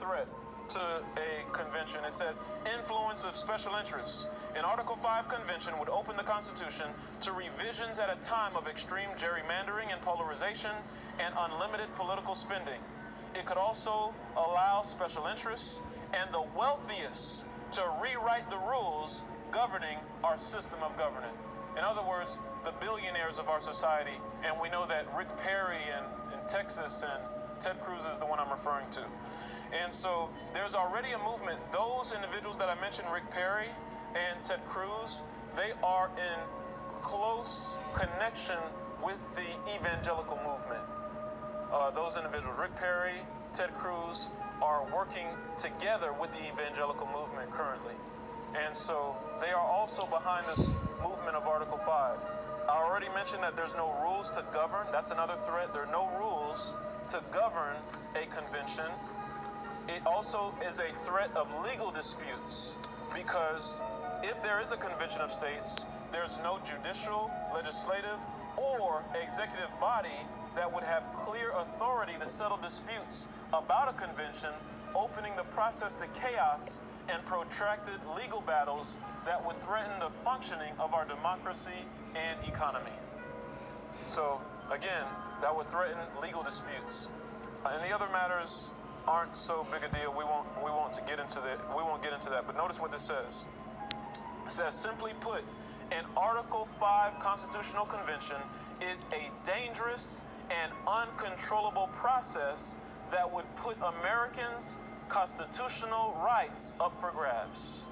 threat to a convention. It says, influence of special interests. An Article 5 convention would open the Constitution to revisions at a time of extreme gerrymandering and polarization and unlimited political spending. It could also allow special interests and the wealthiest to rewrite the rules governing our system of government. In other words, the billionaires of our society. And we know that Rick Perry in Texas and Ted Cruz is the one I'm referring to. And so there's already a movement. Those individuals that I mentioned, Rick Perry and Ted Cruz, they are in close connection with the evangelical movement. Those individuals, Rick Perry, Ted Cruz, are working together with the evangelical movement currently. And so they are also behind this movement of Article 5. I already mentioned that there's no rules to govern. That's another threat. There are no rules to govern a convention. It also is a threat of legal disputes, because if there is a convention of states, there's no judicial, legislative, or executive body that would have clear authority to settle disputes about a convention, opening the process to chaos and protracted legal battles that would threaten the functioning of our democracy and economy. So again, that would threaten legal disputes. And the other matters aren't so big a deal. We won't get into that. But notice what this says. It says, simply put, an Article 5 constitutional convention is a dangerous and uncontrollable process that would put Americans' constitutional rights up for grabs.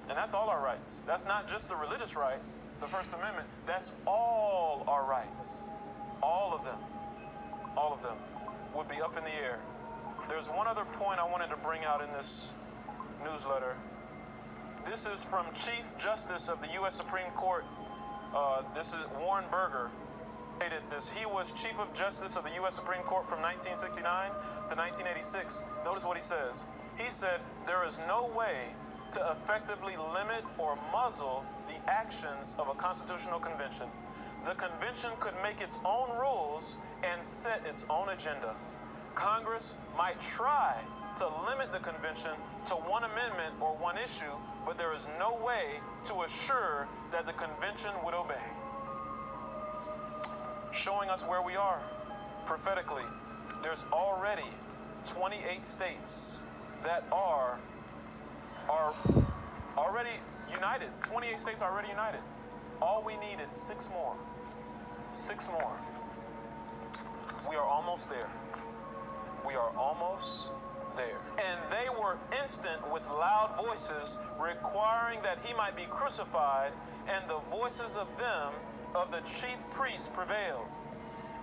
And that's all our rights. That's not just the religious right, the First Amendment. That's all our rights. All of them would be up in the air. There's one other point I wanted to bring out in this newsletter. This is from Chief Justice of the U.S. Supreme Court. This is Warren Burger. He was Chief of Justice of the U.S. Supreme Court from 1969 to 1986. Notice what he says. He said, there is no way to effectively limit or muzzle the actions of a constitutional convention. The convention could make its own rules and set its own agenda. Congress might try to limit the convention to one amendment or one issue, but there is no way to assure that the convention would obey. Showing us where we are prophetically. There's already 28 states that are already united. 28 states are already united. All we need is 6 more. 6 more. We are almost there. We are almost there. And they were instant with loud voices requiring that he might be crucified, and the voices of them, of the chief priests, prevailed.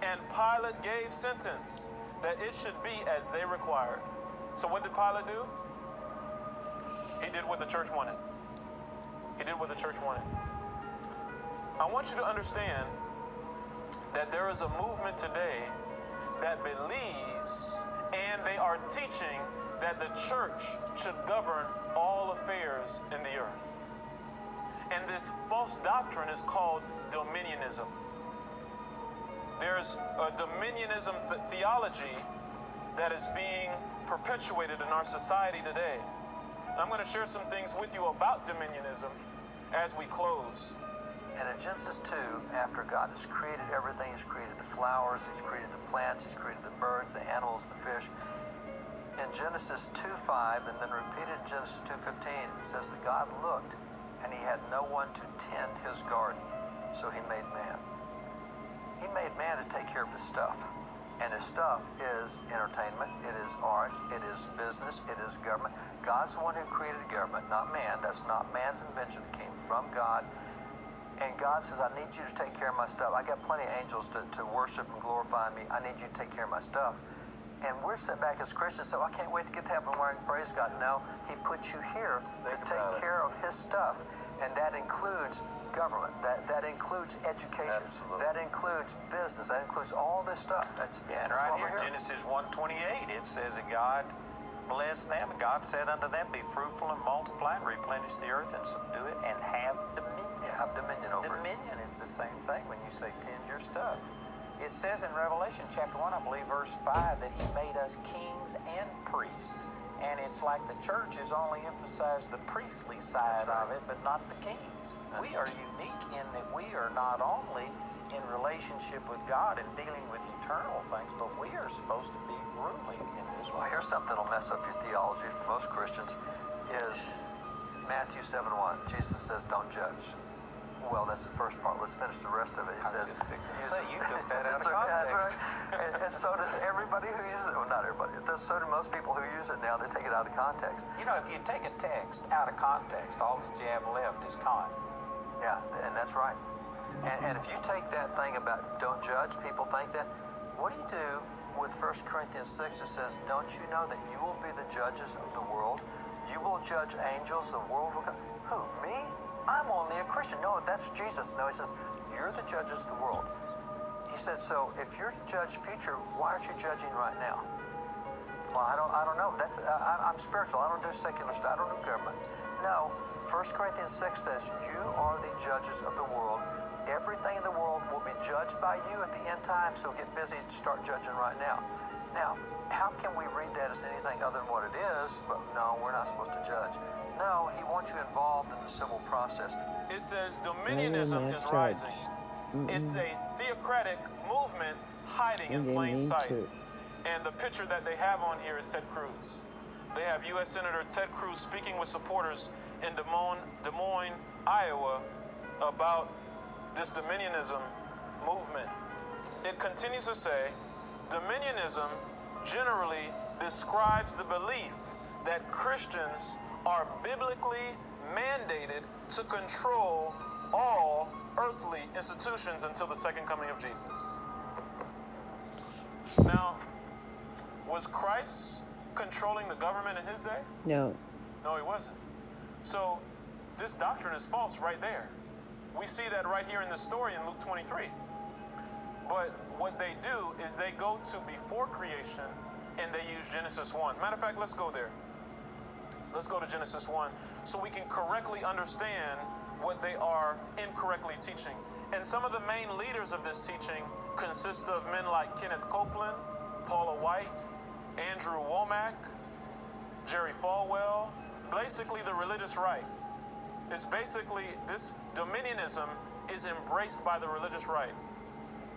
And Pilate gave sentence that it should be as they required. So what did Pilate do? He did what the church wanted. He did what the church wanted. I want you to understand that there is a movement today that believes, and they are teaching, that the church should govern all affairs in the earth. And this false doctrine is called dominionism. There's a dominionism theology that is being perpetuated in our society today. And I'm going to share some things with you about dominionism as we close. And in Genesis 2, after God has created everything, He's created the flowers, He's created the plants, He's created the birds, the animals, the fish. In Genesis 2:5, and then repeated in Genesis 2:15, it says that God looked, and He had no one to tend His garden, so He made man. He made man to take care of his stuff. And his stuff is entertainment, it is arts, it is business, it is government. God's the one who created government, not man. That's not man's invention. It came from God. And God says, I need you to take care of my stuff. I got plenty of angels to worship and glorify me. I need you to take care of my stuff. And we're sitting back as Christians, so I can't wait to get to heaven where I can praise God. No, He put you here to take care of His stuff. And that includes government. That includes education. Absolutely. That includes business. That includes all this stuff. That's And right here, Genesis 1:28, it says that God blessed them. God said unto them, be fruitful and multiply and replenish the earth and subdue it and have dominion. Yeah, have dominion over it. Dominion is the same thing when you say tend your stuff. It says in Revelation chapter 1, I believe, verse 5, that he made us kings and priests. And it's like the church has only emphasized the priestly side of it, but not the kings. We are unique in that we are not only in relationship with God and dealing with eternal things, but we are supposed to be ruling in this Well, world. here's something that'll mess up your theology for most Christians is Matthew 7:1. Jesus says, don't judge. Well, that's the first part. Let's finish the rest of it. He says, just fixing to say, you took that out of That's right, context. that's right. And so does everybody who uses it. Well, not everybody. So do most people who use it now. They take it out of context. You know, if you take a text out of context, all that you have left is con. Yeah, and that's right. And if you take that thing about don't judge, people think that. What do you do with 1 Corinthians 6? It says, don't you know that you will be the judges of the world? You will judge angels, the world will go. Who, me? I'm only a Christian. No, that's Jesus. No, he says, you're the judges of the world. He says, so if you're to judge future, why aren't you judging right now? Well, I don't know. I'm spiritual. I don't do secular stuff. I don't do government. No, 1 Corinthians 6 says, you are the judges of the world. Everything in the world will be judged by you at the end time, so get busy to start judging right now. Now, how can we read that as anything other than what it is? But no, we're not supposed to judge. No, he wants you involved in the civil process. It says dominionism is rising. It's a theocratic movement hiding in plain sight. And the picture that they have on here is Ted Cruz. They have U.S. Senator Ted Cruz speaking with supporters in Des Moines, Iowa, about this dominionism movement. It continues to say, dominionism generally describes the belief that Christians are biblically mandated to control all earthly institutions until the second coming of Jesus. Now, was Christ controlling the government in his day? No. No, he wasn't. So this doctrine is false right there. We see that right here in the story in Luke 23. But what they do is they go to before creation and they use Genesis 1. Matter of fact, let's go there. Let's go to Genesis 1 so we can correctly understand what they are incorrectly teaching. And some of the main leaders of this teaching consist of men like Kenneth Copeland, Paula White, Andrew Womack, Jerry Falwell, basically the religious right. It's basically this dominionism is embraced by the religious right.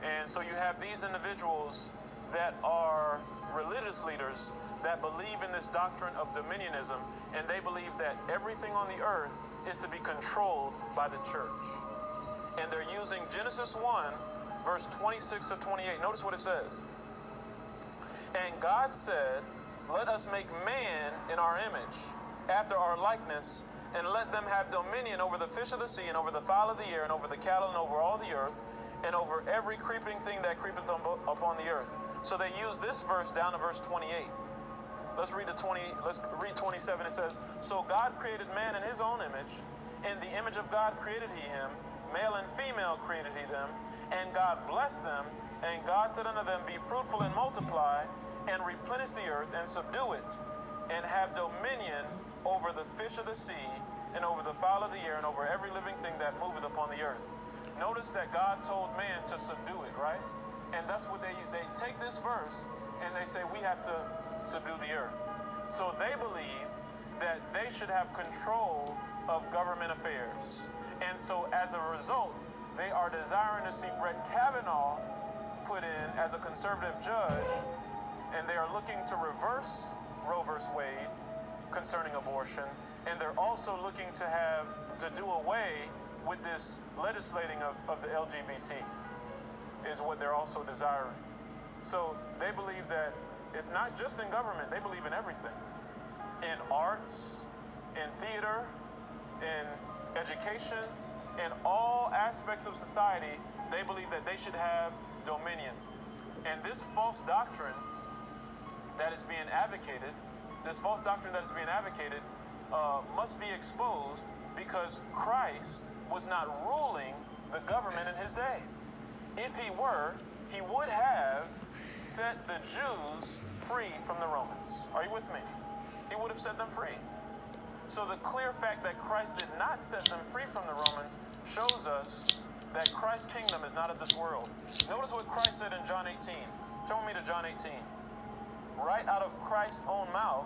And so you have these individuals that are religious leaders that believe in this doctrine of dominionism, and they believe that everything on the earth is to be controlled by the church. And they're using Genesis 1, verse 26 to 28. Notice what it says. And God said, let us make man in our image, after our likeness, and let them have dominion over the fish of the sea, and over the fowl of the air, and over the cattle, and over all the earth, and over every creeping thing that creepeth upon the earth. So they use this verse down to verse 28. Let's read 27. It says, so God created man in his own image. In the image of God created he him. Male and female created he them. And God blessed them. And God said unto them, be fruitful and multiply, and replenish the earth, and subdue it, and have dominion over the fish of the sea, and over the fowl of the air, and over every living thing that moveth upon the earth. Notice that God told man to subdue it, right? And that's what they take this verse, and they say we have to subdue the earth. So they believe that they should have control of government affairs. And so as a result, they are desiring to see Brett Kavanaugh put in as a conservative judge, and they are looking to reverse Roe v. Wade concerning abortion, and they're also looking to do away with this legislating of the LGBT, is what they're also desiring. So they believe that it's not just in government, they believe in everything. In arts, in theater, in education, in all aspects of society, they believe that they should have dominion. And this false doctrine that is being advocated, must be exposed, because Christ was not ruling the government in his day. If he were, he would have set the Jews free from the Romans. Are you with me? He would have set them free. So the clear fact that Christ did not set them free from the Romans shows us that Christ's kingdom is not of this world. Notice what Christ said in John 18. Turn with me to John 18. Right out of Christ's own mouth,